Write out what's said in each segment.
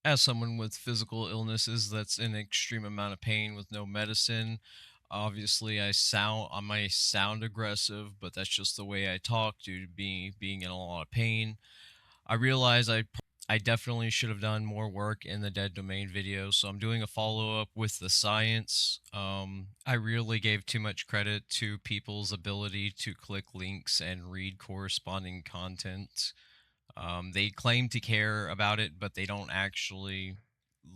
As someone with physical illnesses that's in extreme amount of pain with no medicine, obviously I might sound aggressive, but that's just the way I talk due to being in a lot of pain. I realize I definitely should have done more work in the dead domain video, so I'm doing a follow up with the science. I really gave too much credit to people's ability to click links and read corresponding content. They claim to care about it, but they don't actually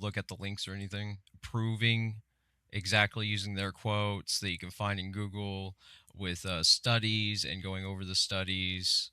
look at the links or anything, proving exactly using their quotes that you can find in Google with studies and going over the studies,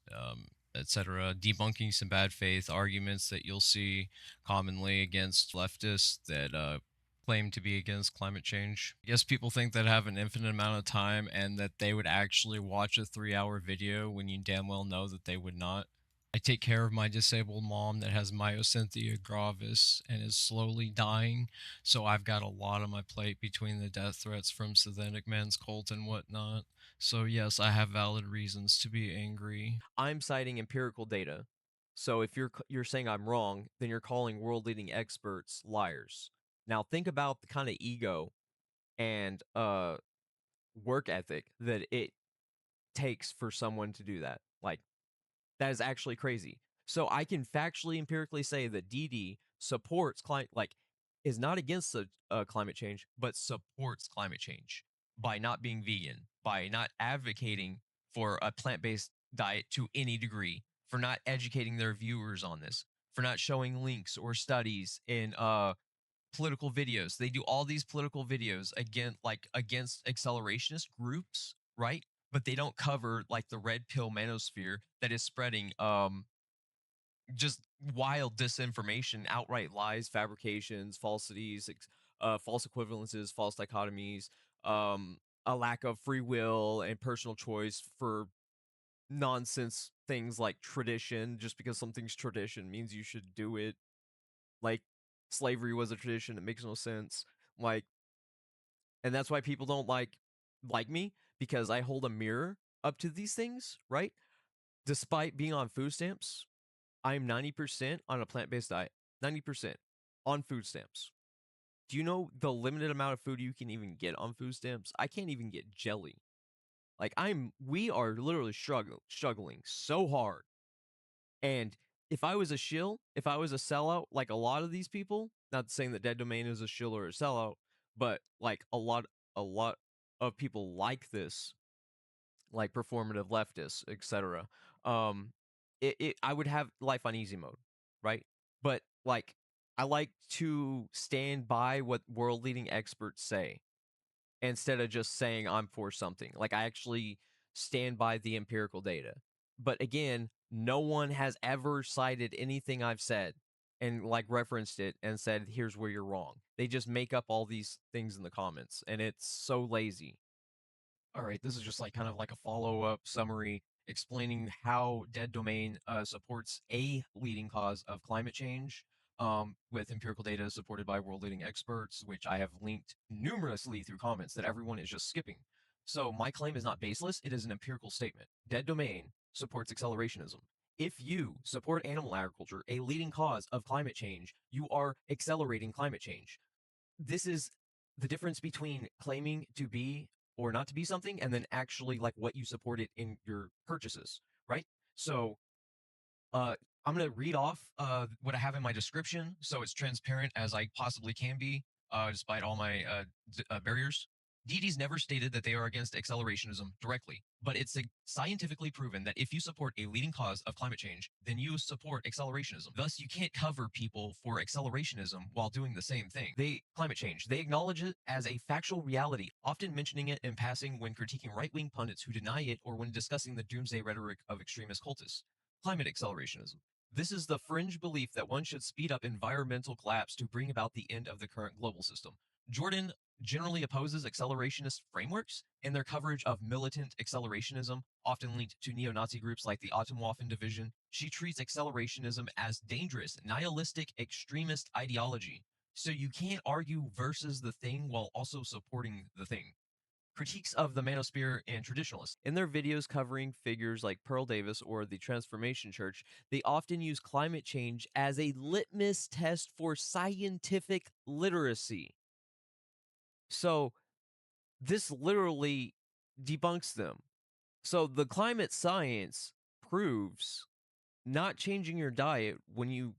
etc. Debunking some bad faith arguments that you'll see commonly against leftists that claim to be against climate change. I guess people think that have an infinite amount of time and that they would actually watch a 3 hour video when you damn well know that they would not. I take care of my disabled mom that has myosynthia gravis and is slowly dying. So I've got a lot on my plate between the death threats from synthetic men's cult and whatnot. So yes, I have valid reasons to be angry. I'm citing empirical data. So if you're saying I'm wrong, then you're calling world leading experts liars. Now think about the kind of ego and work ethic that it takes for someone to do that. Like that is actually crazy. So I can factually empirically say that DD supports climate like is not against the climate change, but supports climate change by not being vegan, by not advocating for a plant-based diet to any degree, for not educating their viewers on this, for not showing links or studies in political videos. They do all these political videos against accelerationist groups, right? But they don't cover like the red pill manosphere that is spreading just wild disinformation, outright lies, fabrications, falsities, false equivalences, false dichotomies, a lack of free will and personal choice for nonsense things like tradition. Just because something's tradition means you should do it. Like slavery was a tradition, it makes no sense. Like, and that's why people don't like me because I hold a mirror up to these things, right? Despite being on food stamps, I'm 90% on a plant-based diet. 90% on food stamps. Do you know the limited amount of food you can even get on food stamps? I can't even get jelly. Like we are literally struggling so hard. And if I was a shill, if I was a sellout, like a lot of these people, not saying that Dead Domain is a shill or a sellout, but like a lot of people like this, like performative leftists, etc. I would have life on easy mode, right? But like I like to stand by what world leading experts say instead of just saying I'm for something. Like I actually stand by the empirical data. But again, no one has ever cited anything I've said and like referenced it and said here's where you're wrong. They just make up all these things in the comments and it's so lazy. All right, this is just like kind of like a follow-up summary explaining how Dead Domain supports a leading cause of climate change with empirical data supported by world-leading experts, which I have linked numerously through comments that everyone is just skipping. So my claim is not baseless, it is an empirical statement. Dead Domain supports accelerationism. If you support animal agriculture, a leading cause of climate change, you are accelerating climate change. This is the difference between claiming to be or not to be something and then actually like what you supported in your purchases, right? So uh I'm going to read off what I have in my description so it's transparent as I possibly can be, despite all my barriers. DD's never stated that they are against accelerationism directly, but it's scientifically proven that if you support a leading cause of climate change, then you support accelerationism. Thus, you can't cover people for accelerationism while doing the same thing. Climate change, they acknowledge it as a factual reality, often mentioning it in passing when critiquing right-wing pundits who deny it or when discussing the doomsday rhetoric of extremist cultists. Climate accelerationism. This is the fringe belief that one should speed up environmental collapse to bring about the end of the current global system. Jordan generally opposes accelerationist frameworks in their coverage of militant accelerationism, often linked to neo-Nazi groups like the Atomwaffen Division. She treats accelerationism as dangerous, nihilistic, extremist ideology. So you can't argue versus the thing while also supporting the thing. critiques of the manosphere and traditionalists. In their videos covering figures like Pearl Davis or the Transformation Church, they often use climate change as a litmus test for scientific literacy. So this literally debunks them. So the climate science proves not changing your diet when you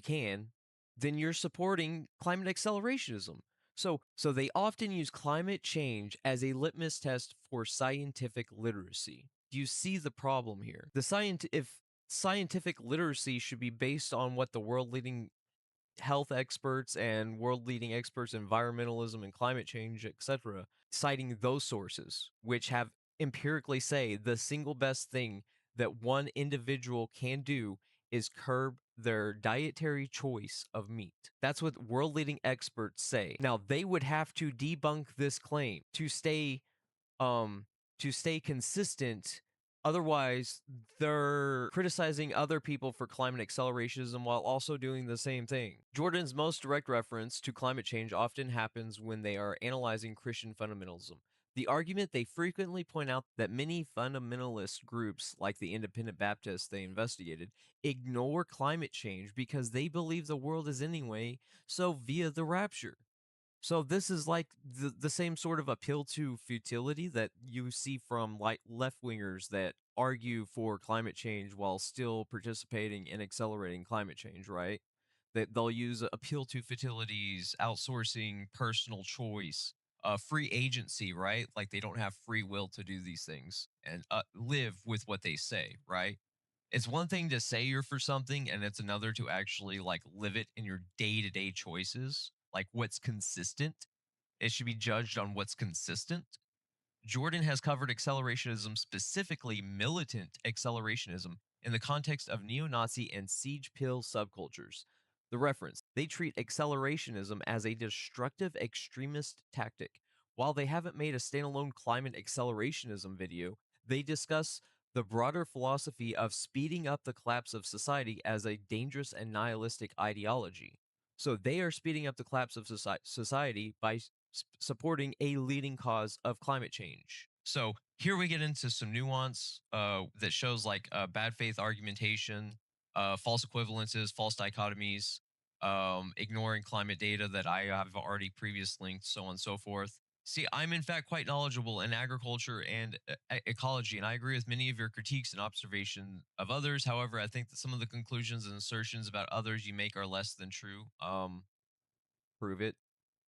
can, then you're supporting climate accelerationism. So they often use climate change as a litmus test for scientific literacy. Do you see the problem here? If scientific literacy should be based on what the world leading health experts and world leading experts in environmentalism and climate change, etc., citing those sources, which have empirically say the single best thing that one individual can do is curb their dietary choice of meat. That's what world leading experts say. Now, they would have to debunk this claim um to stay consistent. Otherwise, they're criticizing other people for climate accelerationism while also doing the same thing. Jordan's most direct reference to climate change often happens when they are analyzing Christian fundamentalism. The argument they frequently point out that many fundamentalist groups, like the Independent Baptists they investigated, ignore climate change because they believe the world is anyway, so via the rapture. So this is like the same sort of appeal to futility that you see from like left wingers that argue for climate change while still participating in accelerating climate change, right? That they'll use appeal to futilities, outsourcing personal choice, free agency, right? Like they don't have free will to do these things and live with what they say, right? It's one thing to say you're for something, and it's another to actually like live it in your day to day choices, like what's consistent. It should be judged on what's consistent. Jordan has covered accelerationism, specifically militant accelerationism, in the context of neo Nazi and siege pill subcultures. The reference: they treat accelerationism as a destructive extremist tactic. While they haven't made a standalone climate accelerationism video, they discuss the broader philosophy of speeding up the collapse of society as a dangerous and nihilistic ideology. So they are speeding up the collapse of society by supporting a leading cause of climate change. So here we get into some nuance that shows like bad faith argumentation, false equivalences, false dichotomies, ignoring climate data that I have already previously linked, so on and so forth. See, I'm in fact quite knowledgeable in agriculture and ecology, and I agree with many of your critiques and observation of others. However, I think that some of the conclusions and assertions about others you make are less than true. Prove it.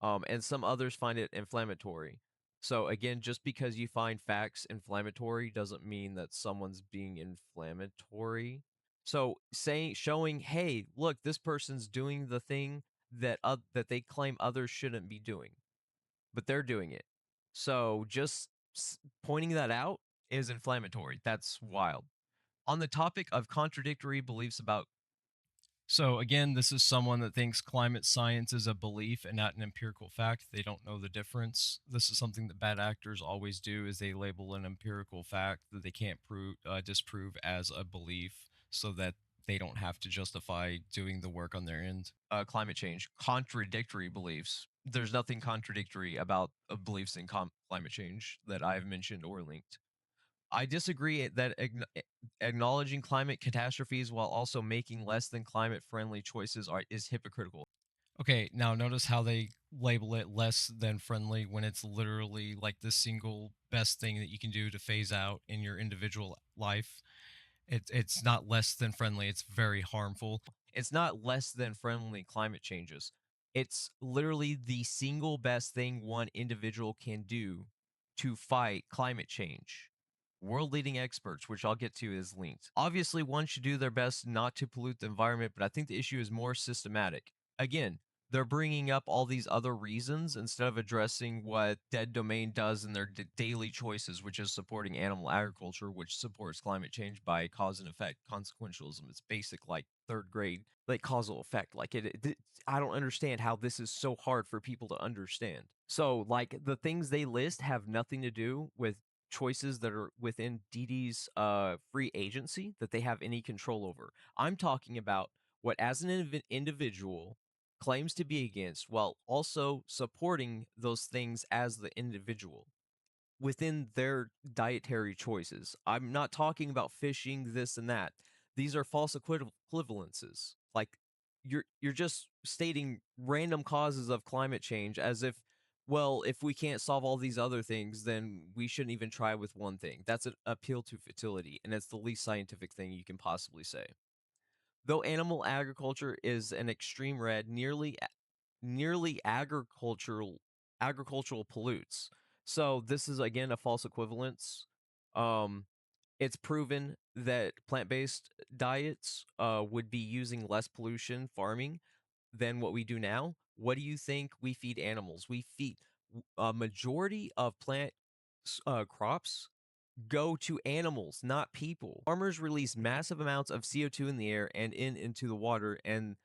And some others find it inflammatory. So again, just because you find facts inflammatory doesn't mean that someone's being inflammatory. So showing, hey, look, this person's doing the thing that they claim others shouldn't be doing, but they're doing it. So just pointing that out is inflammatory. That's wild. On the topic of contradictory beliefs about So again, this is someone that thinks climate science is a belief and not an empirical fact. They don't know the difference. This is something that bad actors always do: is they label an empirical fact that they can't disprove as a belief, so that they don't have to justify doing the work on their end. climate change, contradictory beliefs. There's nothing contradictory about beliefs in climate change that I've mentioned or linked. I disagree that acknowledging climate catastrophes while also making less than climate friendly choices is hypocritical. Okay, now notice how they label it less than friendly when it's literally like the single best thing that you can do to phase out in your individual life. It's not less than friendly, it's very harmful. It's not less than friendly climate changes. It's literally the single best thing one individual can do to fight climate change. World leading experts, which I'll get to, is linked. Obviously, one should do their best not to pollute the environment, but I think the issue is more systematic. Again, they're bringing up all these other reasons instead of addressing what DeadDomain does in their daily choices, which is supporting animal agriculture, which supports climate change by cause and effect consequentialism. It's basic, like third grade, like causal effect. Like I don't understand how this is so hard for people to understand. So, like the things they list have nothing to do with choices that are within DD's free agency that they have any control over. I'm talking about what, as an individual, claims to be against while also supporting those things as the individual, within their dietary choices. I'm not talking about fishing, this and that. These are false equivalences. Like you're just stating random causes of climate change as if, well, if we can't solve all these other things, then we shouldn't even try with one thing. That's an appeal to futility, and it's the least scientific thing you can possibly say. Though animal agriculture is an extreme red, nearly agricultural pollutes. So this is again a false equivalence. Um, it's proven that plant-based diets would be using less pollution farming than what we do now. What do you think we feed animals? We feed a majority of plant crops go to animals, not people. Farmers release massive amounts of CO2 in the air and into the water, and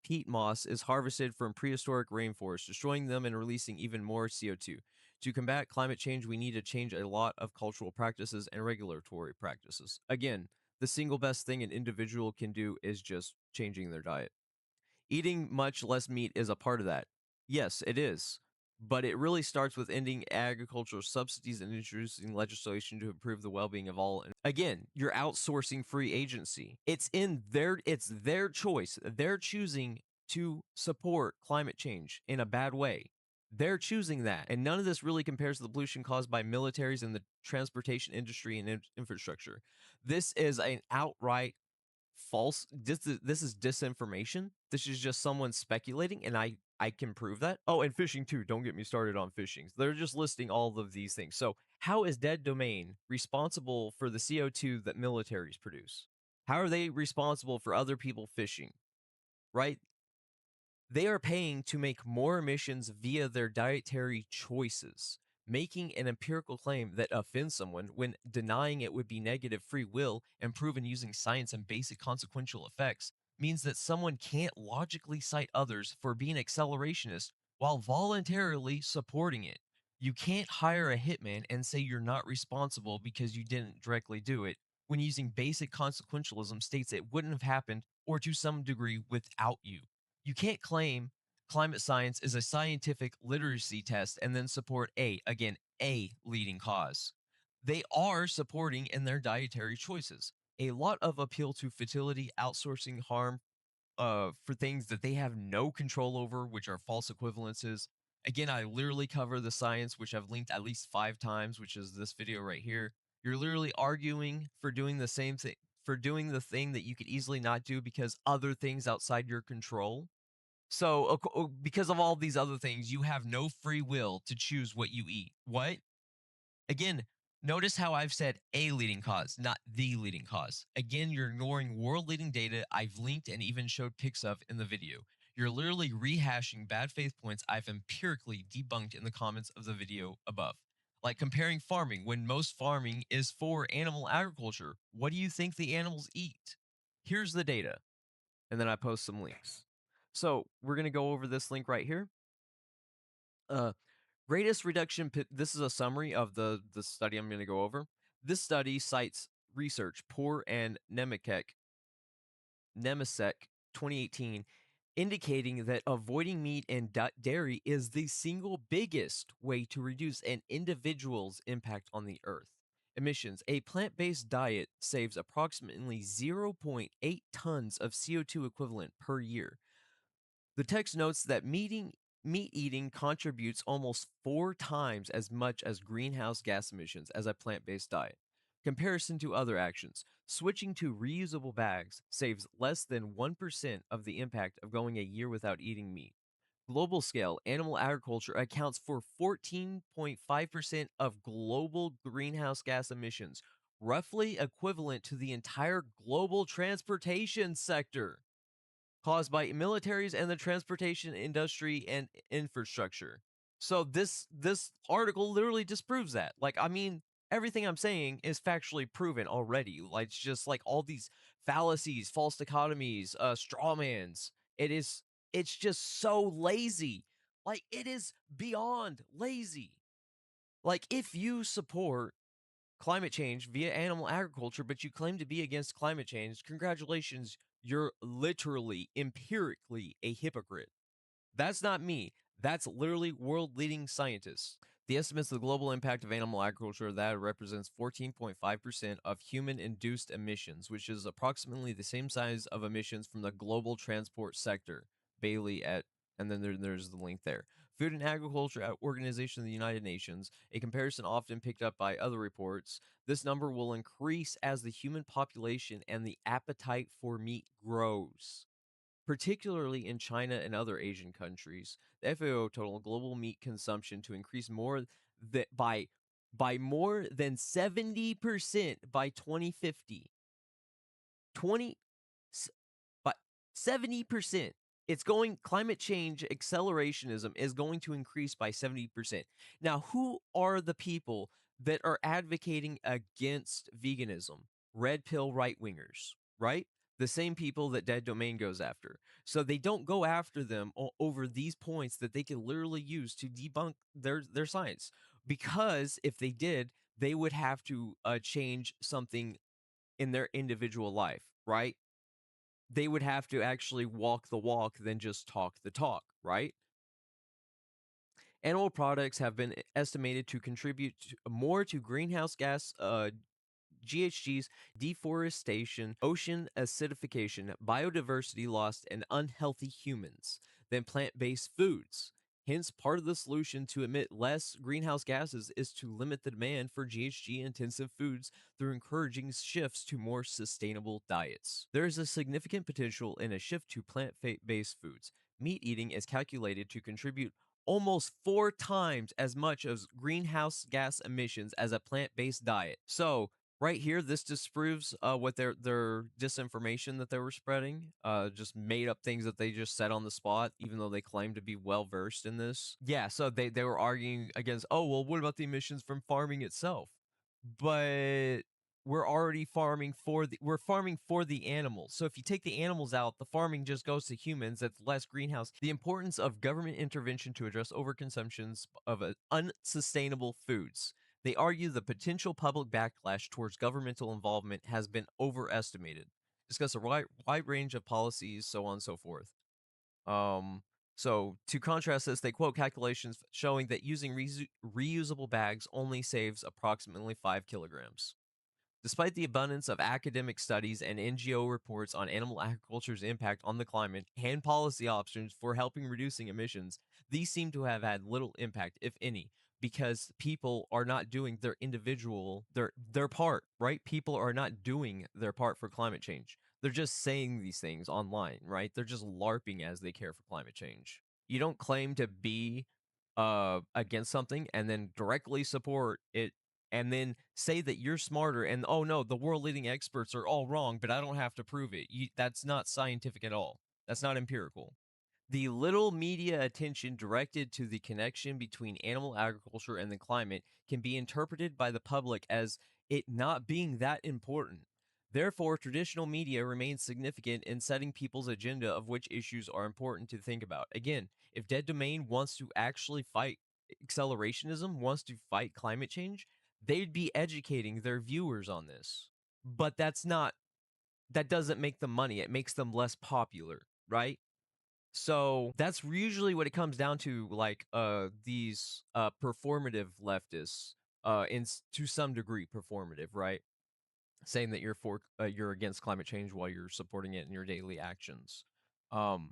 peat moss is harvested from prehistoric rainforests, destroying them and releasing even more CO2. To combat climate change, we need to change a lot of cultural practices and regulatory practices. Again, the single best thing an individual can do is just changing their diet. Eating much less meat is a part of that. Yes, it is. But it really starts with ending agricultural subsidies and introducing legislation to improve the well-being of all. And again, you're outsourcing free agency. It's their choice. They're choosing to support climate change in a bad way. They're choosing that. And none of this really compares to the pollution caused by militaries and the transportation industry and infrastructure. This is an outright false. This is disinformation. This is just someone speculating, and I can prove that. Oh, and fishing too. Don't get me started on fishing. They're just listing all of these things. So how is DeadDomain responsible for the CO2 that militaries produce? How are they responsible for other people fishing? Right? They are paying to make more emissions via their dietary choices. Making an empirical claim that offends someone when denying it would be negative free will and proven using science and basic consequential effects means that someone can't logically cite others for being accelerationist while voluntarily supporting it. You can't hire a hitman and say you're not responsible because you didn't directly do it when using basic consequentialism states it wouldn't have happened or to some degree without you. You can't claim climate science is a scientific literacy test and then support a leading cause. They are supporting in their dietary choices. A lot of appeal to fertility, outsourcing harm for things that they have no control over, which are false equivalences. Again, I literally cover the science, which I've linked at least 5 times, which is this video right here. You're literally arguing for doing the same thing, for doing the thing that you could easily not do because other things outside your control. So, because of all these other things, you have no free will to choose what you eat. What? Again, notice how I've said a leading cause, not the leading cause. Again, you're ignoring world leading data I've linked and even showed pics of in the video. You're literally rehashing bad faith points I've empirically debunked in the comments of the video above. Like comparing farming when most farming is for animal agriculture. What do you think the animals eat? Here's the data. And then I post some links. So we're going to go over this link right here. Uh, Greatest reduction. This is a summary of the study I'm going to go over. This study cites research Poor and Nemisek 2018, indicating that avoiding meat and dairy is the single biggest way to reduce an individual's impact on the earth. Emissions. A plant-based diet saves approximately 0.8 tons of CO2 equivalent per year. The text notes that meat eating contributes almost 4 times as much as greenhouse gas emissions as a plant based diet. Comparison to other actions, switching to reusable bags saves less than 1% of the impact of going a year without eating meat. Global scale, animal agriculture accounts for 14.5% of global greenhouse gas emissions, roughly equivalent to the entire global transportation sector caused by militaries and the transportation industry and infrastructure. So this article literally disproves that. Like, I mean, everything I'm saying is factually proven already. Like, it's just like all these fallacies, false dichotomies, strawmans. It's just so lazy. Like, it is beyond lazy. Like, if you support climate change via animal agriculture, but you claim to be against climate change, congratulations, you're literally, empirically a hypocrite. That's not me. That's literally world leading scientists. The estimates of the global impact of animal agriculture that represents 14.5% of human-induced emissions, which is approximately the same size of emissions from the global transport sector. Bailey et, and then there's the link there. Food and Agriculture Organization of the United Nations, a comparison often picked up by other reports. This number will increase as the human population and the appetite for meat grows, particularly in China and other Asian countries. The FAO total global meat consumption to increase more by more than 70% by 2050. 20 but 70%. It's going climate change accelerationism is going to increase by 70%. Now, who are the people that are advocating against veganism? Red pill right wingers, right? The same people that DeadDomain goes after. So they don't go after them over these points that they can literally use to debunk their science. Because if they did, they would have to change something in their individual life, right? They would have to actually walk the walk than just talk the talk, right? Animal products have been estimated to contribute more to greenhouse gas GHGs, deforestation, ocean acidification, biodiversity loss, and unhealthy humans than plant based foods. Hence, part of the solution to emit less greenhouse gases is to limit the demand for GHG intensive foods through encouraging shifts to more sustainable diets. There is a significant potential in a shift to plant based foods. Meat eating is calculated to contribute almost 4 times as much as greenhouse gas emissions as a plant-based diet. So, right here, this disproves what their disinformation that they were spreading, just made up things that they just said on the spot, even though they claim to be well versed in this. Yeah, so they were arguing against, oh well, what about the emissions from farming itself? But we're farming for the animals. So if you take the animals out, the farming just goes to humans. That's less greenhouse. The importance of government intervention to address overconsumptions of unsustainable foods. They argue the potential public backlash towards governmental involvement has been overestimated. Discuss a wide range of policies, so on and so forth. So to contrast this, they quote calculations showing that using reusable bags only saves approximately 5 kilograms. Despite the abundance of academic studies and NGO reports on animal agriculture's impact on the climate and policy options for helping reducing emissions, these seem to have had little impact, if any, because people are not doing their part, right? People are not doing their part for climate change. They're just saying these things online, right? They're just LARPing as they care for climate change. You don't claim to be against something and then directly support it and then say that you're smarter and oh no, the world leading experts are all wrong, but I don't have to prove it. That's not scientific at all. That's not empirical. The little media attention directed to the connection between animal agriculture and the climate can be interpreted by the public as it not being that important. Therefore, traditional media remains significant in setting people's agenda of which issues are important to think about. Again, if DeadDomain wants to actually fight accelerationism, wants to fight climate change, they'd be educating their viewers on this. But that doesn't make them money. It makes them less popular, right? So that's usually what it comes down to, like these performative leftists, to some degree performative, right? Saying that you're against climate change while you're supporting it in your daily actions. Um,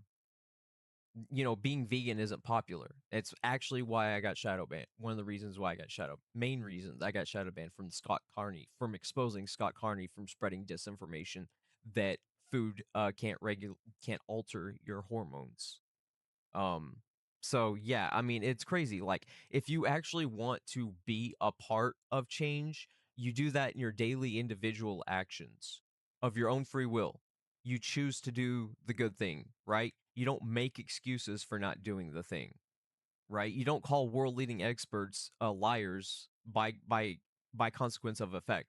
being vegan isn't popular. It's actually why I got shadow banned. One of the reasons why I got main reasons I got shadow banned from Scott Carney, from exposing Scott Carney from spreading disinformation that food can't alter your hormones. Um, so yeah, I mean, it's crazy. Like, if you actually want to be a part of change, you do that in your daily individual actions of your own free will. You choose to do the good thing, right? You don't make excuses for not doing the thing, right? You don't call world leading experts liars by consequence of effect.